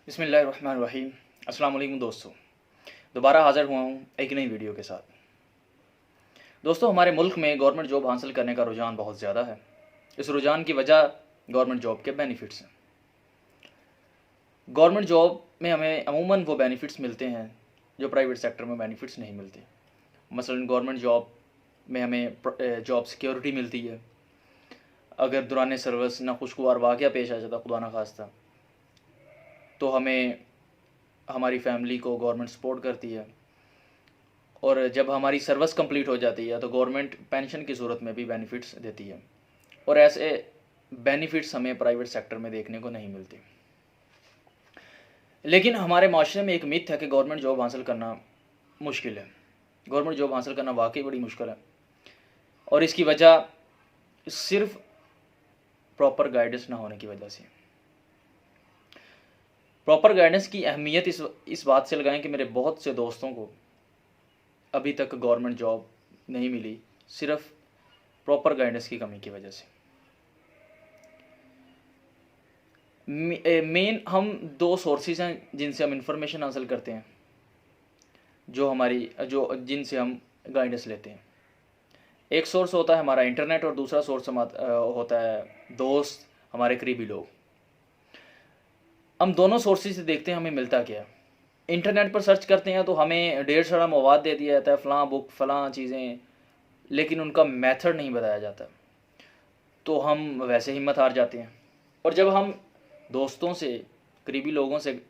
बिस्मिल्लाहिर्रहमानिर्रहीम। अस्सलाम वालेकुम दोस्तों, दोबारा हाज़िर हुआ हूँ एक नई वीडियो के साथ। दोस्तों, हमारे मुल्क में गवर्नमेंट जॉब हासिल करने का रुझान बहुत ज़्यादा है। इस रुझान की वजह गवर्नमेंट जॉब के बेनिफिट्स हैं। गवर्नमेंट जॉब में हमें अमूमन वो बेनिफिट्स मिलते हैं जो प्राइवेट सेक्टर में बेनिफिट्स नहीं मिलते। मसलन गवर्नमेंट जॉब में हमें जॉब सिक्योरिटी मिलती है। अगर दौरान सर्विस ना खुशगवार वाक़या पेश आ जाता, खुदा न खास्ता, तो हमें हमारी फैमिली को गवर्नमेंट सपोर्ट करती है। और जब हमारी सर्विस कंप्लीट हो जाती है तो गवर्नमेंट पेंशन की सूरत में भी बेनिफिट्स देती है। और ऐसे बेनिफिट्स हमें प्राइवेट सेक्टर में देखने को नहीं मिलते। लेकिन हमारे माशरे में एक मिथ है कि गवर्नमेंट जॉब हासिल करना मुश्किल है। गवर्नमेंट जॉब हासिल करना वाकई बड़ी मुश्किल है, और इसकी वजह सिर्फ प्रॉपर गाइडेंस ना होने की वजह से। प्रॉपर गाइडेंस की अहमियत इस बात से लगाएं कि मेरे बहुत से दोस्तों को अभी तक गवर्नमेंट जॉब नहीं मिली, सिर्फ प्रॉपर गाइडेंस की कमी की वजह से। मेन हम दो सोर्सेज हैं जिनसे हम इंफॉर्मेशन हासिल करते हैं, जिनसे हम गाइडेंस लेते हैं। एक सोर्स होता है हमारा इंटरनेट, और दूसरा सोर्स होता है दोस्त, हमारे करीबी लोग। हम दोनों सोर्सेज से देखते हैं हमें मिलता क्या है। इंटरनेट पर सर्च करते हैं तो हमें ढेर सारा मवाद दे दिया जाता है, फ़लाँ बुक, फ़लाँ चीज़ें, लेकिन उनका मेथड नहीं बताया जाता, तो हम वैसे हिम्मत हार जाते हैं। और जब हम दोस्तों से, करीबी लोगों से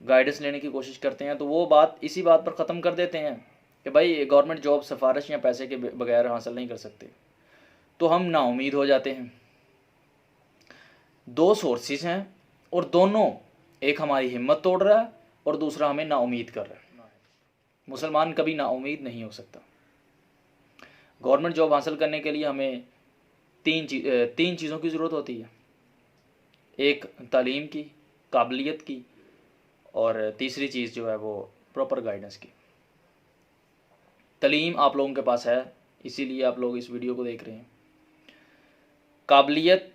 गाइडेंस लेने की कोशिश करते हैं तो वो बात इसी बात पर ख़त्म कर देते हैं कि भाई गवर्नमेंट जॉब सिफारिश या पैसे के बगैर हासिल नहीं कर सकते, तो हम नाउमीद हो जाते हैं। दो सोर्सेज हैं और दोनों, एक हमारी हिम्मत तोड़ रहा है और दूसरा हमें नाउमीद कर रहा है। मुसलमान कभी नाउमीद नहीं हो सकता। गवर्नमेंट जॉब हासिल करने के लिए हमें तीन चीज़ों की ज़रूरत होती है। एक तालीम की, काबिलियत की, और तीसरी चीज़ जो है वो प्रॉपर गाइडेंस की। तालीम आप लोगों के पास है, इसीलिए आप लोग इस वीडियो को देख रहे हैं। काबिलियत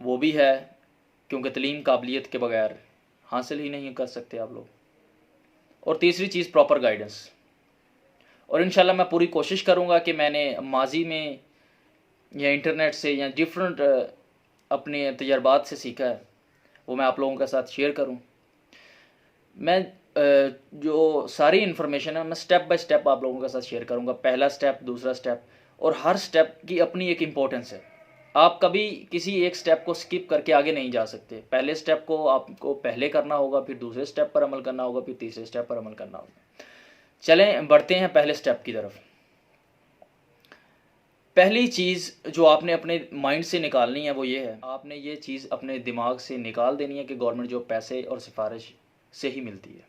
वो भी है, क्योंकि तालीम काबिलियत के बगैर हासिल ही नहीं कर सकते आप लोग। और तीसरी चीज़ प्रॉपर गाइडेंस। और इंशाल्लाह मैं पूरी कोशिश करूँगा कि मैंने माजी में या इंटरनेट से या डिफरेंट अपने तजर्बात से सीखा है वो मैं आप लोगों के साथ शेयर करूँ। मैं जो सारी इन्फॉर्मेशन है मैं स्टेप बाय स्टेप आप लोगों के साथ शेयर करूँगा। पहला स्टेप, दूसरा स्टेप, और हर स्टेप की अपनी एक इम्पोर्टेंस है। आप कभी किसी एक स्टेप को स्किप करके आगे नहीं जा सकते। पहले स्टेप को आपको पहले करना होगा, फिर दूसरे स्टेप पर अमल करना होगा, फिर तीसरे स्टेप पर अमल करना होगा। चलें बढ़ते हैं पहले स्टेप की तरफ। पहली चीज़ जो आपने अपने माइंड से निकालनी है वो ये है, आपने ये चीज़ अपने दिमाग से निकाल देनी है कि गवर्नमेंट जॉब पैसे और सिफारिश से ही मिलती है।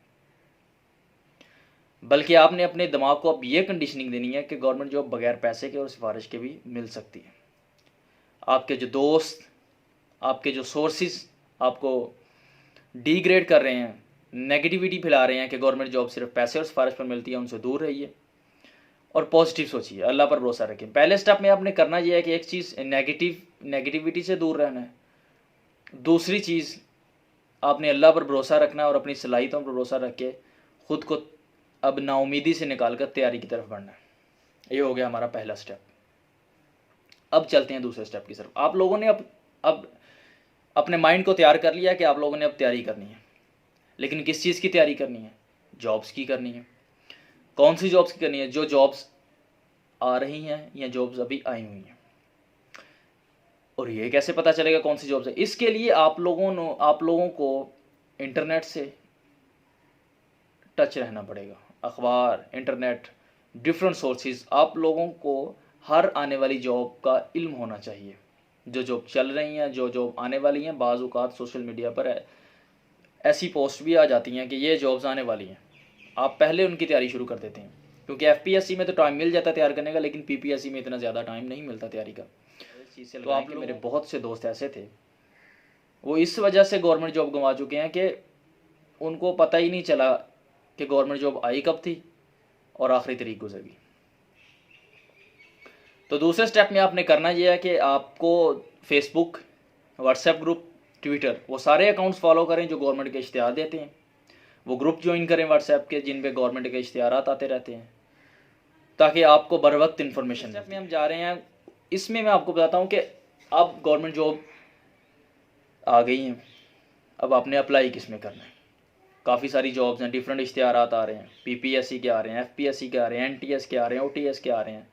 बल्कि आपने अपने दिमाग को अब ये कंडीशनिंग देनी है कि गवर्नमेंट जॉब बगैर पैसे के और सिफारिश के भी मिल सकती है। आपके जो दोस्त, आपके जो सोर्सेज आपको डिग्रेड कर रहे हैं, नेगेटिविटी फैला रहे हैं कि गवर्नमेंट जॉब सिर्फ पैसे और सिफारिश पर मिलती है, उनसे दूर रहिए और पॉजिटिव सोचिए, अल्लाह पर भरोसा रखें। पहले स्टेप में आपने करना यह है कि एक चीज़ नेगेटिविटी से दूर रहना है। दूसरी चीज़ आपने अल्लाह पर भरोसा रखना है और अपनी सलाहियतों पर भरोसा रख के ख़ुद को अब नाउमीदी से निकाल कर तैयारी की तरफ बढ़ना है। ये हो गया हमारा पहला स्टेप। अब चलते हैं दूसरे स्टेप की तरफ। आप लोगों ने अब अपने माइंड को तैयार कर लिया कि आप लोगों ने अब तैयारी करनी है। लेकिन किस चीज़ की तैयारी करनी है? जॉब्स की करनी है। कौन सी जॉब्स की करनी है? जो जॉब्स आ रही हैं या जॉब्स अभी आई हुई हैं। और ये कैसे पता चलेगा कौन सी जॉब्स है? इसके लिए आप लोगों को इंटरनेट से टच रहना पड़ेगा। अखबार, इंटरनेट, डिफरेंट सोर्सेज, आप लोगों को हर आने वाली जॉब का इल्म होना चाहिए। जो जॉब चल रही हैं, जो जॉब आने वाली हैं। बाज़ औक़ात सोशल मीडिया पर ऐसी पोस्ट भी आ जाती हैं कि ये जॉब्स आने वाली हैं, आप पहले उनकी तैयारी शुरू कर देते हैं। क्योंकि एफपीएससी में तो टाइम मिल जाता है तैयार करने का, लेकिन पीपीएससी में इतना ज़्यादा टाइम नहीं मिलता तैयारी का। इस चीज़ से तो आप मेरे बहुत से दोस्त ऐसे थे, वो इस वजह से गवर्नमेंट जॉब गंवा चुके हैं कि उनको पता ही नहीं चला कि गवर्नमेंट जॉब आई कब थी और आखिरी तारीख गुजर गई। तो दूसरे स्टेप में आपने करना यह है कि आपको फेसबुक, व्हाट्सएप ग्रुप ट्विटर, वो सारे अकाउंट्स फॉलो करें जो गवर्नमेंट के इश्तिहार देते हैं। वो ग्रुप ज्वाइन करें व्हाट्सएप के जिन पे गवर्नमेंट के इश्तिहारात आते रहते हैं, ताकि आपको बर वक्त इन्फॉर्मेशन में हम जा रहे हैं। इसमें मैं आपको बताता हूँ कि अब गवर्नमेंट जॉब आ गई हैं, अब आपने अप्लाई किस में करना है। काफ़ी सारी जॉब्स हैं, डिफरेंट इश्तिहारात आ रहे हैं, PPSC के आ रहे हैं, FPSC के आ रहे हैं, NTS के आ रहे हैं, OTS के आ रहे हैं।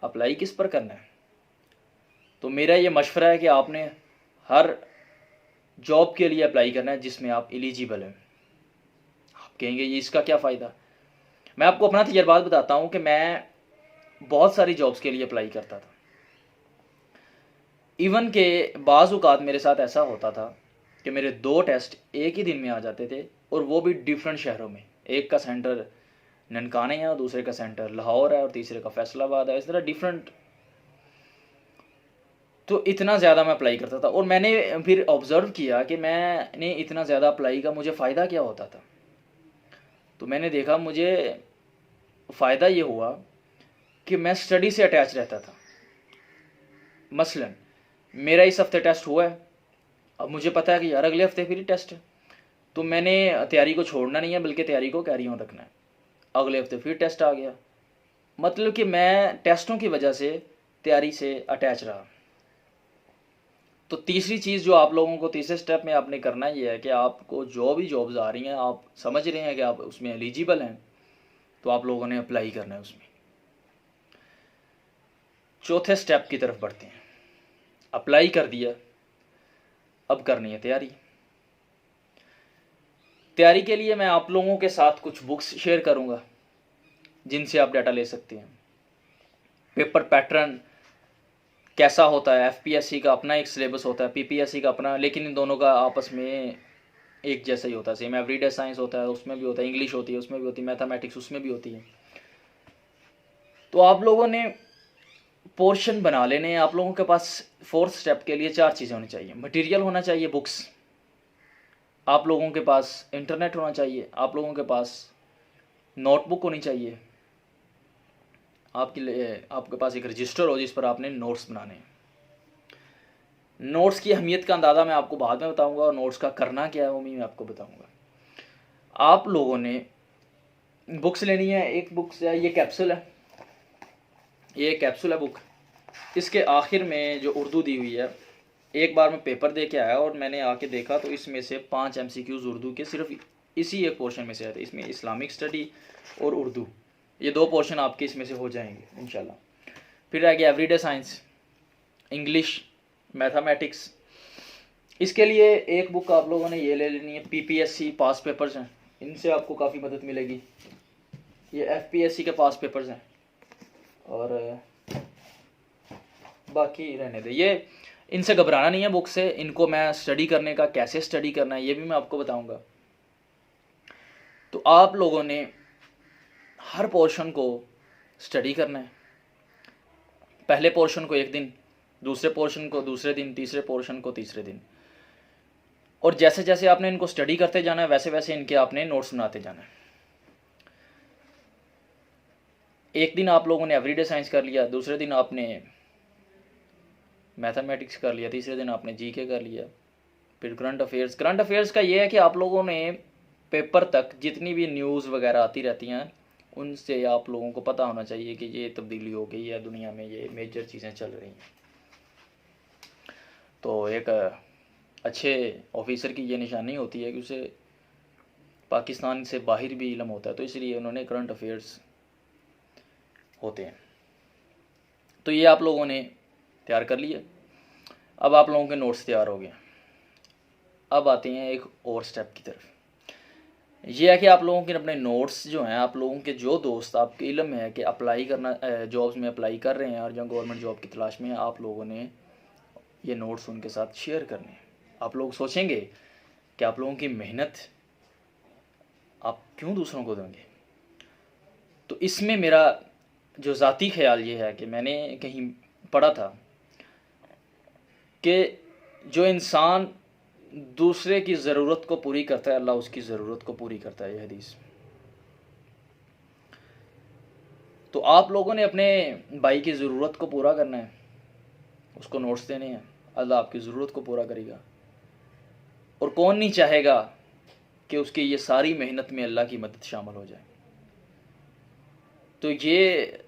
अप्लाई किस पर करना है? तो मेरा ये मशवरा है कि आपने हर जॉब के लिए अप्लाई करना है जिसमें आप एलिजिबल हैं। आप कहेंगे ये इसका क्या फ़ायदा? मैं आपको अपना तजर्बात बताता हूँ कि मैं बहुत सारी जॉब्स के लिए अप्लाई करता था। इवन के बाज़ औक़ात मेरे साथ ऐसा होता था कि मेरे 2 टेस्ट एक ही दिन में आ जाते थे, और वो भी डिफरेंट शहरों में। एक का सेंटर ननकाने है और दूसरे का सेंटर लाहौर है और तीसरे का फैसलाबाद है, इस तरह डिफरेंट। तो इतना ज़्यादा मैं अप्लाई करता था, और मैंने फिर ऑब्ज़र्व किया कि मैंने इतना ज़्यादा अप्लाई का मुझे फ़ायदा क्या होता था। तो मैंने देखा मुझे फ़ायदा ये हुआ कि मैं स्टडी से अटैच रहता था। मसलन मेरा इस हफ्ते टेस्ट हुआ है, अब मुझे पता है कि यार अगले हफ्ते फिर टेस्ट है, तो मैंने तैयारी को छोड़ना नहीं है, बल्कि तैयारी को कैरी ऑन रखना है। अगले हफ्ते फिर टेस्ट आ गया, मतलब कि मैं टेस्टों की वजह से तैयारी से अटैच रहा। तो तीसरी चीज़ जो आप लोगों को तीसरे स्टेप में आपने करना ये है कि आपको जो भी जॉब्स आ रही हैं, आप समझ रहे हैं कि आप उसमें एलिजिबल हैं, तो आप लोगों ने अप्लाई करना है उसमें। चौथे स्टेप की तरफ बढ़ते हैं। अप्लाई कर दिया, अब करनी है तैयारी। तैयारी के लिए मैं आप लोगों के साथ कुछ बुक्स शेयर करूंगा जिनसे आप डाटा ले सकते हैं। पेपर पैटर्न कैसा होता है, FPSC का अपना एक सिलेबस होता है, PPSC का अपना, लेकिन इन दोनों का आपस में एक जैसा ही होता है, सेम। एवरीडे साइंस होता है, उसमें भी होता है, इंग्लिश होती है उसमें भी होती है, मैथमेटिक्स उसमें भी होती है। तो आप लोगों ने पोर्शन बना लेने हैं। आप लोगों के पास 4th स्टेप के लिए 4 चीज़ें होनी चाहिए। मटेरियल होना चाहिए, बुक्स, आप लोगों के पास इंटरनेट होना चाहिए, आप लोगों के पास नोटबुक होनी चाहिए, आपके पास एक रजिस्टर हो जिस पर आपने नोट्स बनाने हैं। नोट्स की अहमियत का अंदाज़ा मैं आपको बाद में बताऊंगा, और नोट्स का करना क्या है वो भी मैं आपको बताऊंगा। आप लोगों ने बुक्स लेनी है। एक बुक्स है, ये कैप्सूल है, ये कैप्सूल है बुक। इसके आखिर में जो उर्दू दी हुई है, एक बार मैं पेपर दे के आया और मैंने आके देखा तो इसमें से 5 MCQs उर्दू के सिर्फ इसी एक पोर्शन में से आए थे। इसमें इस्लामिक स्टडी और उर्दू, ये 2 पोर्शन आपके इसमें से हो जाएंगे इंशाल्लाह। फिर आ गया एवरीडे साइंस, इंग्लिश, मैथमेटिक्स। इसके लिए एक बुक आप लोगों ने ये ले लेनी है, PPSC पास पेपर्स हैं, इनसे आपको काफ़ी मदद मिलेगी। ये FPSC के पास पेपर्स हैं, और बाकी रहने दे, ये इनसे घबराना नहीं है बुक से। इनको मैं स्टडी करने का, कैसे स्टडी करना है ये भी मैं आपको बताऊंगा। तो आप लोगों ने हर पोर्शन को स्टडी करना है। पहले पोर्शन को एक दिन, दूसरे पोर्शन को दूसरे दिन, तीसरे पोर्शन को तीसरे दिन, और जैसे जैसे आपने इनको स्टडी करते जाना है वैसे वैसे इनके आपने नोट्स बनाते जाना है। एक दिन आप लोगों ने एवरीडे साइंस कर लिया, दूसरे दिन आपने मैथमेटिक्स कर लिया, तीसरे दिन आपने GK कर लिया, फिर करंट अफेयर्स। करंट अफेयर्स का ये है कि आप लोगों ने पेपर तक जितनी भी न्यूज़ वगैरह आती रहती हैं उनसे आप लोगों को पता होना चाहिए कि ये तब्दीली हो गई है दुनिया में, ये मेजर चीज़ें चल रही हैं। तो एक अच्छे ऑफिसर की ये निशानी होती है कि उसे पाकिस्तान से बाहर भी इल्म होता है, तो इसलिए उन्होंने करंट अफेयर्स होते हैं। तो ये आप लोगों ने तैयार कर लिया। अब आप लोगों के नोट्स तैयार हो गए। अब आते हैं एक और स्टेप की तरफ। ये है कि आप लोगों के अपने नोट्स जो हैं, आप लोगों के जो दोस्त आपके इल्म है कि अप्लाई करना, जॉब्स में अप्लाई कर रहे हैं और जो गवर्नमेंट जॉब की तलाश में है, आप लोगों ने ये नोट्स उनके साथ शेयर करने हैं। आप लोग सोचेंगे कि आप लोगों की मेहनत आप क्यों दूसरों को देंगे। तो इसमें मेरा जो ज़ाती ख्याल ये है कि मैंने कहीं पढ़ा था कि जो इंसान दूसरे की ज़रूरत को पूरी करता है, अल्लाह उसकी ज़रूरत को पूरी करता है, ये हदीस। तो आप लोगों ने अपने भाई की ज़रूरत को पूरा करना है, उसको नोट्स देने हैं, अल्लाह आपकी ज़रूरत को पूरा करेगा। और कौन नहीं चाहेगा कि उसकी ये सारी मेहनत में अल्लाह की मदद शामिल हो जाए। तो ये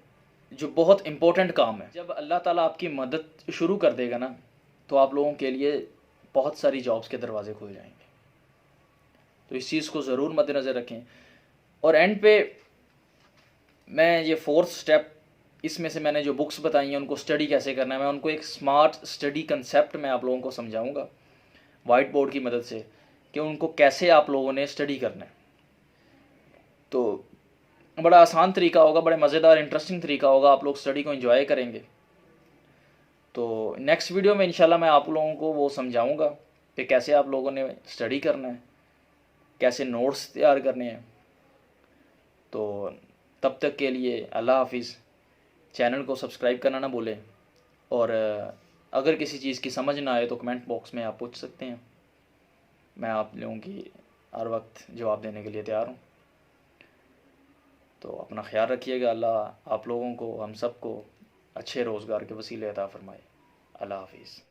जो बहुत इम्पोर्टेंट काम है, जब अल्लाह ताला आपकी मदद शुरू कर देगा ना, तो आप लोगों के लिए बहुत सारी जॉब्स के दरवाजे खुल जाएंगे। तो इस चीज़ को ज़रूर मद्देनज़र रखें। और एंड पे मैं ये 4th स्टेप, इसमें से मैंने जो बुक्स बताई हैं उनको स्टडी कैसे करना है, मैं उनको एक स्मार्ट स्टडी कंसेप्ट मैं आप लोगों को समझाऊंगा वाइट बोर्ड की मदद से, कि उनको कैसे आप लोगों ने स्टडी करना है। तो बड़ा आसान तरीका होगा, बड़े मज़ेदार इंटरेस्टिंग तरीका होगा, आप लोग स्टडी को एंजॉय करेंगे। तो नेक्स्ट वीडियो में इंशाल्लाह मैं आप लोगों को वो समझाऊंगा कि कैसे आप लोगों ने स्टडी करना है, कैसे नोट्स तैयार करने हैं। तो तब तक के लिए अल्लाह हाफिज़। चैनल को सब्सक्राइब करना ना भूलें, और अगर किसी चीज़ की समझ ना आए तो कमेंट बॉक्स में आप पूछ सकते हैं, मैं आप लोगों की हर वक्त जवाब देने के लिए तैयार हूँ। तो अपना ख्याल रखिएगा। अल्लाह आप लोगों को, हम सब को अच्छे रोज़गार के वसीले अता फरमाए। अल्लाह हाफिज़।